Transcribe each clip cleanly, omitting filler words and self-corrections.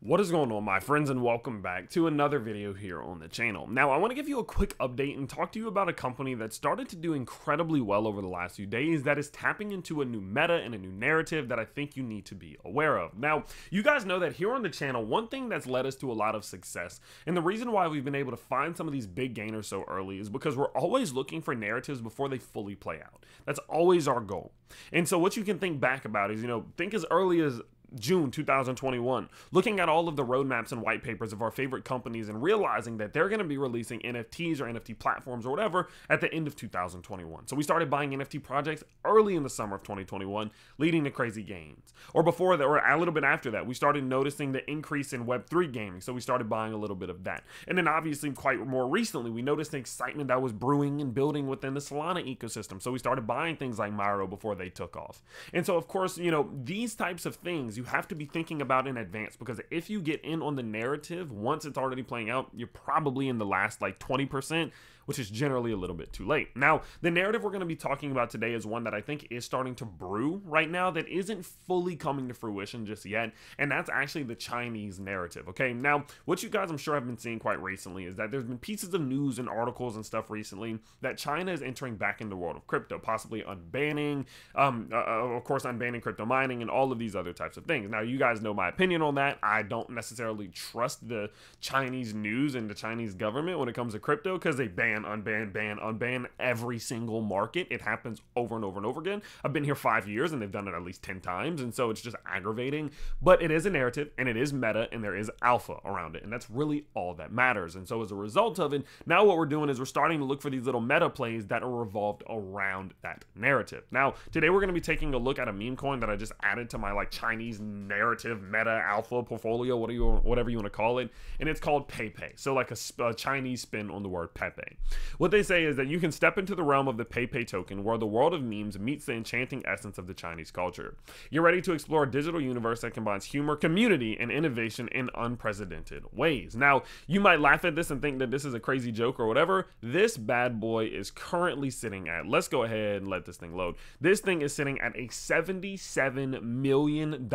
What is going on, my friends, and welcome back to another video here on the channel. Now, I want to give you a quick update and talk to you about a company that started to do incredibly well over the last few days that is tapping into a new meta and a new narrative that I think you need to be aware of. Now, you guys know that here on the channel, one thing that's led us to a lot of success, and the reason why we've been able to find some of these big gainers so early is because we're always looking for narratives before they fully play out. That's always our goal. And so what you can think back about is, think as early as June 2021, looking at all of the roadmaps and white papers of our favorite companies and realizing that they're going to be releasing NFTs or NFT platforms or whatever at the end of 2021. So we started buying NFT projects early in the summer of 2021, leading to crazy gains. Or before that, or a little bit after that, we started noticing the increase in Web3 gaming, so we started buying a little bit of that. And then obviously quite more recently, we noticed the excitement that was brewing and building within the Solana ecosystem, so we started buying things like Myro before they took off. And so of course, these types of things you have to be thinking about in advance, because if you get in on the narrative once it's already playing out, you're probably in the last like 20%, which is generally a little bit too late. Now, the narrative we're going to be talking about today is one that I think is starting to brew right now that isn't fully coming to fruition just yet, and that's actually the Chinese narrative, okay? Now, what you guys I'm sure have been seeing quite recently is that there's been pieces of news and articles and stuff recently that China is entering back in the world of crypto, possibly unbanning, of course, unbanning crypto mining and all of these other types of things. Now, you guys know my opinion on that. I don't necessarily trust the Chinese news and the Chinese government when it comes to crypto, because they ban, unban every single market. It happens over and over and over again. I've been here 5 years and they've done it at least 10 times, and so it's just aggravating. But it is a narrative and it is meta and there is alpha around it, and that's really all that matters. And so as a result of it, now what we're doing is we're starting to look for these little meta plays that are revolved around that narrative. Now, today we're going to be taking a look at a meme coin that I just added to my like Chinese narrative meta alpha portfolio, whatever you want to call it, and it's called Pei Pei. So like a Chinese spin on the word Pepe. What they say is that you can step into the realm of the Pei Pei token, where the world of memes meets the enchanting essence of the Chinese culture. You're ready to explore a digital universe that combines humor, community, and innovation in unprecedented ways. Now, you might laugh at this and think that this is a crazy joke or whatever. This bad boy is currently sitting at, let's go ahead and let this thing load. This thing is sitting at a $77 million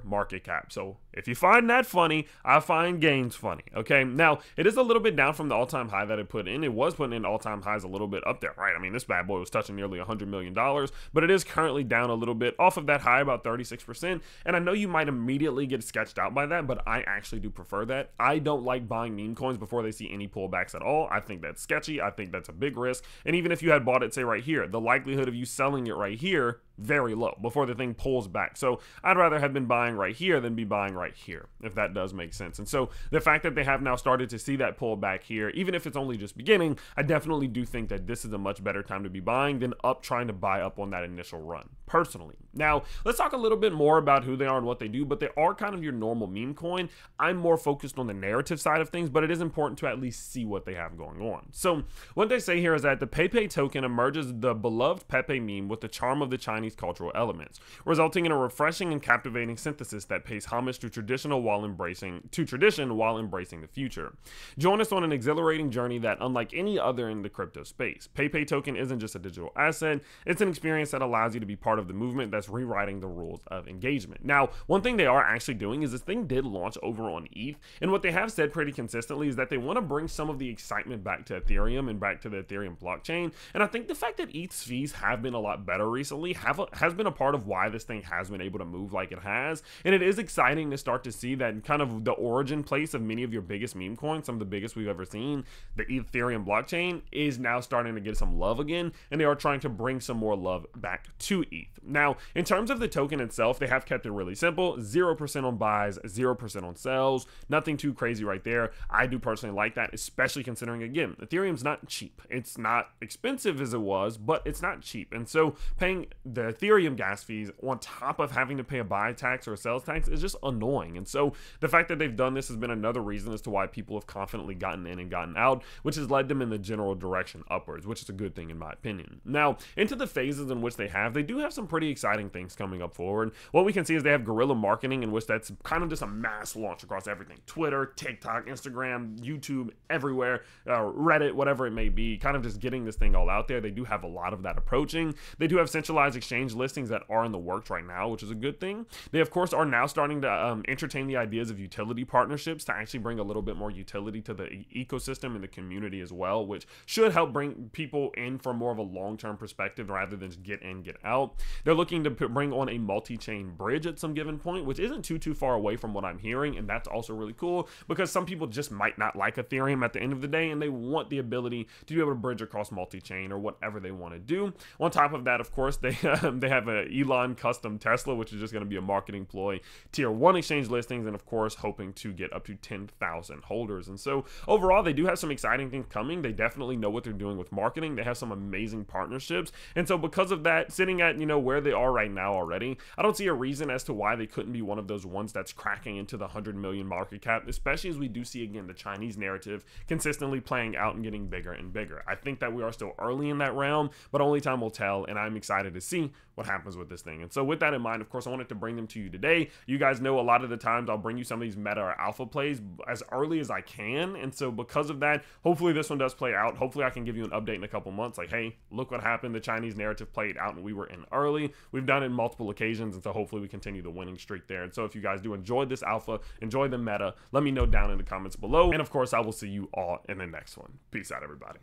market cap. So if you find that funny, I find gains funny. Okay, now it is a little bit down from the all-time high that it put in. It was putting in all-time highs a little bit up there, right? I mean, this bad boy was touching nearly $100 million, but it is currently down a little bit off of that high, about 36%. And I know you might immediately get sketched out by that, but I actually do prefer that. I don't like buying meme coins before they see any pullbacks at all. I think that's sketchy. I think that's a big risk. And even if you had bought it, say right here, the likelihood of you selling it right here, very low before the thing pulls back. So I'd rather have been buying right here than be buying right here, if that does make sense. And so the fact that they have now started to see that pull back here, even if it's only just beginning, I definitely do think that this is a much better time to be buying than trying to buy up on that initial run, personally. Now, let's talk a little bit more about who they are and what they do, but they are kind of your normal meme coin. I'm more focused on the narrative side of things, but it is important to at least see what they have going on. So what they say here is that the Pei Pei token emerges the beloved Pepe meme with the charm of the Chinese cultural elements, resulting in a refreshing and captivating synthesis that pays homage to tradition while embracing the future. Join us on an exhilarating journey that, unlike any other in the crypto space, Pei Pei token isn't just a digital asset, it's an experience that allows you to be part of the movement that's rewriting the rules of engagement. Now, one thing they are actually doing is this thing did launch over on ETH, and what they have said pretty consistently is that they want to bring some of the excitement back to Ethereum and back to the Ethereum blockchain. And I think the fact that ETH's fees have been a lot better recently has been a part of why this thing has been able to move like it has. And it is exciting to start to see that kind of the origin place of many of your biggest meme coins, some of the biggest we've ever seen, the Ethereum blockchain, is now starting to get some love again, and they are trying to bring some more love back to ETH. Now, in terms of the token itself, they have kept it really simple: 0% on buys, 0% on sells, nothing too crazy right there. I do personally like that, especially considering, again, Ethereum's not cheap. It's not expensive as it was, but it's not cheap. And so paying the Ethereum gas fees on top of having to pay a buy tax or a sales tax is just annoying. And so the fact that they've done this has been another reason as to why people have confidently gotten in and gotten out, which has led them in the general direction upwards, which is a good thing in my opinion. Now, into the phases in which they do have some pretty exciting things coming up forward. What we can see is they have guerrilla marketing, in which that's kind of just a mass launch across everything: Twitter, TikTok, Instagram, YouTube, everywhere, Reddit, whatever it may be, kind of just getting this thing all out there. They do have a lot of that approaching. They do have centralized exchange listings that are in the works right now, which is a good thing. They of course are now starting to entertain the ideas of utility partnerships to actually bring a little bit more utility to the ecosystem and the community as well, which should help bring people in from more of a long-term perspective rather than just get in, get out. They're looking to bring on a multi-chain bridge at some given point, which isn't too far away from what I'm hearing, and that's also really cool because some people just might not like Ethereum at the end of the day, and they want the ability to be able to bridge across multi-chain or whatever they want to do. On top of that, of course, they have a Elon custom Tesla, which is just going to be a marketing ploy, tier 1 exchange listings, and of course hoping to get up to 10,000 holders. And so overall, they do have some exciting things coming. They definitely know what they're doing with marketing. They have some amazing partnerships, and so because of that, sitting at where they are right now already, I don't see a reason as to why they couldn't be one of those ones that's cracking into the 100 million market cap, especially as we do see again the Chinese narrative consistently playing out and getting bigger and bigger. I think that we are still early in that realm, but only time will tell, and I'm excited to see what happens with this thing. And so with that in mind, of course, I wanted to bring them to you today. You guys know a lot of the times I'll bring you some of these meta or alpha plays as early as I can, and so because of that, hopefully this one does play out. Hopefully I can give you an update in a couple months like, hey, look what happened. The Chinese narrative played out and we were in early. We've done it in multiple occasions, and so hopefully we continue the winning streak there. And so if you guys do enjoy this alpha, enjoy the meta, let me know down in the comments below, and of course I will see you all in the next one. Peace out, everybody.